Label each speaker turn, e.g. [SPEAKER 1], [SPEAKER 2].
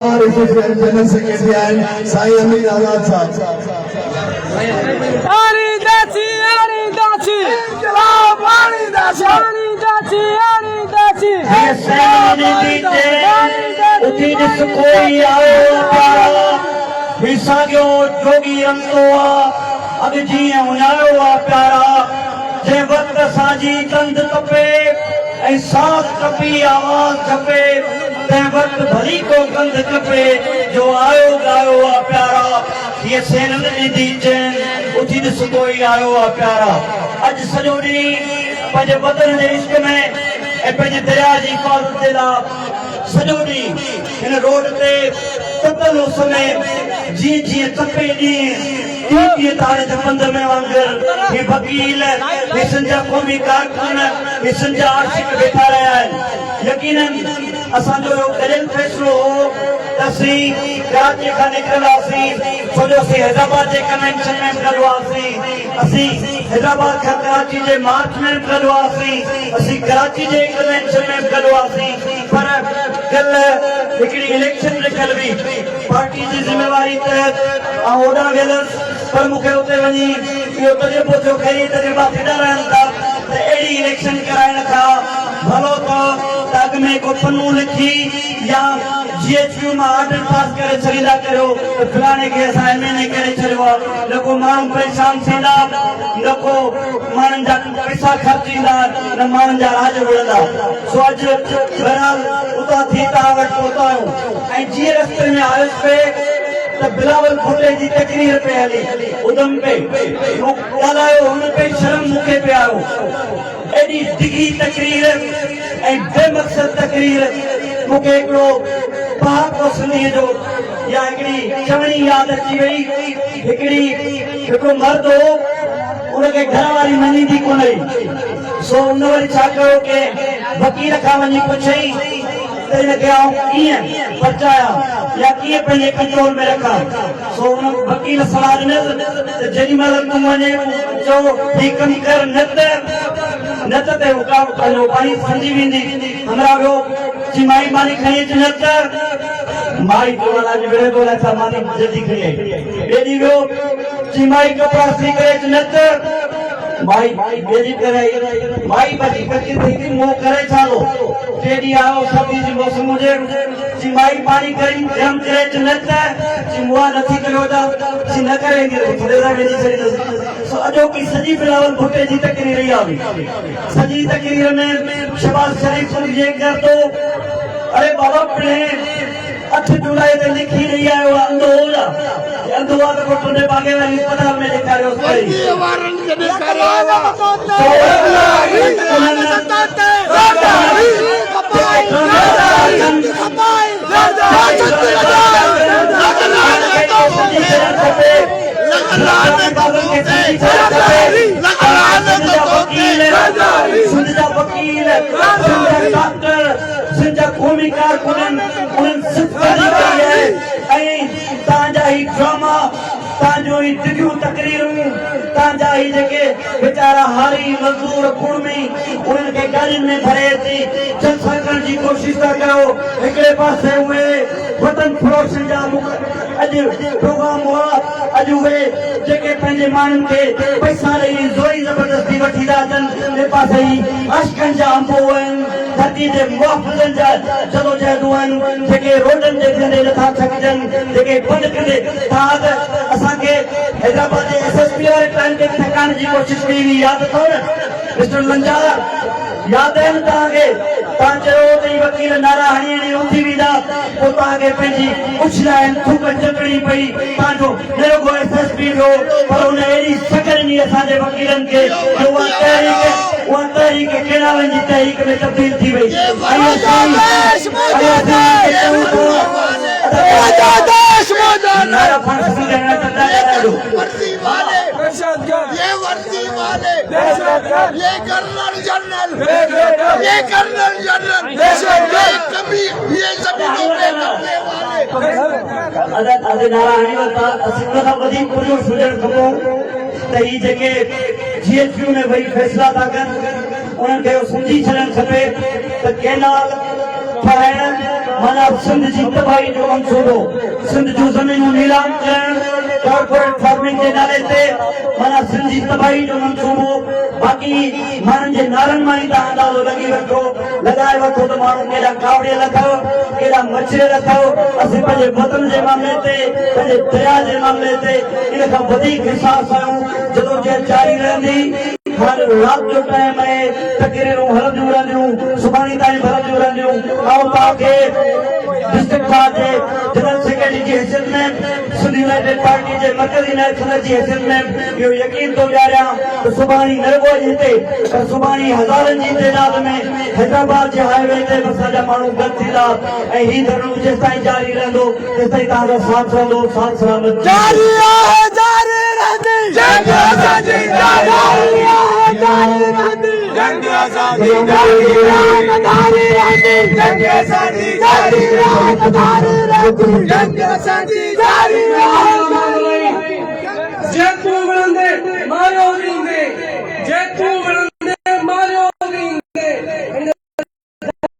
[SPEAKER 1] General secretary आहिनि साईं अमीर आज़ाद साहब।
[SPEAKER 2] जोगी रंगो अग जीअं उञायो आहे प्यारा जंहिं वक़्त असांजी तंद तपे ऐं साथ कपी आवाज़ खपे तंहिं वक़्त भली को गंद खपे जो आयो ॻायो आहे प्यारा हीअ सेनन ॾींदी चैन उथी ॾिस कोई आयो आहे प्यारा। अॼु सॼो ॾींहुं पंहिंजे वतन जे इश्क में ऐं पंहिंजे दरिया जी हिफ़ाज़त जे लाइ सॼो ॾींहुं हिन रोड ते ततल उस में जीअं जीअं तपे ॾींहुं तारे जे पंध में वांगुरु ही वकील ही सिंध क़ौमी कारकुन ही सिंध आशिक वेठा रहिया आहिनि। यकीनन असांजो गॾियल फ़ैसिलो हो त असीं कराची खां निकिरंदासीं छो जो असीं हैदराबाद जे कन्वेंशन में निकिरंदो हुआसीं, असीं हैदराबाद खां कराची जे मार्च में निकिरंदो हुआसीं, असीं कराची जे कन्वेंशन में निकिरंदो हुआसीं। पर कल्ह हिकिड़ी इलेक्शन लिखियल हुई पार्टी जी ज़िम्मेवारी तहत ऐं होॾां वियलुसि पर मूंखे उते वञी इहो तजुर्बो थियो खई तजुर्बा थींदा रहनि था त अहिड़ी इलेक्शन कराइण खां भलो त अॻ में को पन्नू लिखी या GHQ मां ऑर्डर पास करे छॾींदा करियो त फलाणे खे असां MNA करे छॾियो आहे, न को माण्हू परेशान थींदा, न को माण्हुनि जा पैसा ख़र्चींदा, न माण्हुनि जा राज विढ़ंदा। सो अॼु बहरहाल उतां थी तव्हां वटि पहुता आहियूं ऐं जीअं रस्ते में आयुसि पे त बिलावल भुट्टे जी तकरीर पे हली उधम पे ॻाल्हायो हुन पे शर्म मूंखे पे आयो। एॾी डिघी तकरीर ऐं बेमक़सद तकरीर मूंखे हिकिड़ो पहाको सिंधीअ जो या हिकिड़ी चवणी यादि अची वई। हिकिड़ो मर्द हो उनखे घर वारी मञींदी कोन हुई, सो उन वरी छा कयो के वकील खां वञी पुछई त हिनखे आउं कीअं बचायां या कीअं पंहिंजे कंट्रोल में रखां। सो उन वकील सलाह ॾिनसि त जेॾीमहिल तूं वञे चओ हीउ कमु कर न त पंहिंजो पाणी सम्झी वेंदी। हमरा वियो जी माई पाणी खणी अच न त माई अॼु विड़े थो असां मानी जल्दी खणी आई। ॿिए ॾींहुं वियो जी माई कपिड़ा सी करे अच न त माई ॿिए करे माई बची बची थी मोह करे छालो। टे ॾींहं आयो सर्दी जी मौसम हुजे जी माई पाणी करी गरम करे अच न त जी मुआ नथी करियो त जी न करे ईंदी थोरे सां वेझी छॾींदसि। अॼोकी सॼी बिलावल भुट्टे जी तकरीर इहा हुई। सॼी तकरीर में शहबाज शरीफ जे घर तो अरे बाबा पिणे 8 जुलाई ते लिखी रही आयो अंदोला अंदोला त कोटने बागे वाली अस्पताल में ॾेखारियो पई वारन खे ॾेखारियो डॉक्टर सिंध क़ौमी कारकुन उन्हनि सिफ़ करी है ऐं तव्हांजा ही ड्रामा तव्हांजो ही डिघियूं तकरीरूं तव्हांजा ही जेके वीचारा हारी मज़दूर कुड़मी उन्हनि खे गाॾियुनि में भरे अची जलसा करण जी कोशिशि था कयो। हिकिड़े पासे उहे वतन फरोशन जा अॼु प्रोग्राम हुआ, अॼु उहे जेके पंहिंजे माण्हुनि खे पैसा ॾेई ज़ोरी ज़बरदस्ती वठी था अचनि, ॿिए पासे ई अशकनि जा अंबो आहिनि, धरती जे मुआफ़िज़नि जा जदोजहदूं आहिनि जेके रोडनि ते बीहंदे नथा थकिजनि, जेके बंदि कंदे तव्हां असांखे हैदराबाद जे SSP वारे टाइम ते ठकाइण जी कोशिशि कई हुई, यादि अथव न मिस्टर लंजार, यादि आहिनि तव्हांखे? तव्हां चयो त ही वकील नारा हणी हणी उथी वेंदा, पोइ तव्हांखे पंहिंजी उछला आहिनि थूक चकणी पई, तव्हांजो निरुगो SSP हो पर हुन अहिड़ी शकल ॾिनी असांजे वकीलनि खे उहा तहरीक केरावनि जी तहरीक में तब्दील थी वई। GHQ में वही फैसला था कनि उन्हनि खे सम्झी छॾणु खपे त केनाल ठाहिण माना सिंध जी तबाही जो मंसूबो, सिंध जूं ज़मीनूं नीलाम करण, कॉर्पोरेट फार्मिंग जे नाले ते माना सिंध जी तबाही जो मंसूबो। बाक़ी माण्हुनि जे नारनि मां ई तव्हां अंदाज़ो लॻाए वठो त माण्हू केॾा कावड़ियल अथव, केॾा मछरियल अथव। असीं पंहिंजे वतन जे मामले ते, पंहिंजे दरिया जे मामले ते इन खां वधीक हिसास आहियूं। जदोजहद जारी रहंदी। हाणे राति जो टाइम आहे, तकरीरूं हलंदियूं रहंदियूं, सुभाणे ताईं हलंदियूं रहंदियूं। ऐं तव्हांखे डिस्ट्रिक्ट पार्टी जे जनरल सेक्रेटरी जी हैसियत में, सिंध यूनाइटेड पार्टी जे मर्कज़ी नायब सदर जी हैसियत में इहो यकीन थो ॾियारियां त सुभाणे न रुॻो हिते, पर सुभाणे हज़ारनि जी तइदाद में हैदराबाद जे हाईवे ते असांजा माण्हू गॾु थींदा ऐं हीउ धरणो जेसिताईं जारी रहंदो तेसिताईं तव्हांजो साथ रहंदो, साथ सलामत
[SPEAKER 1] जारी आहे, जारी रहंदी जंग असांजी जारी आहे, जारी रहंदी जंग असांजी जारी रहंदी जंग असांजी जारी रहंदी जंग असांजी जारी रहंदी।
[SPEAKER 3] जे तूं विढ़ंदे मारियो वेंदे, जे तूं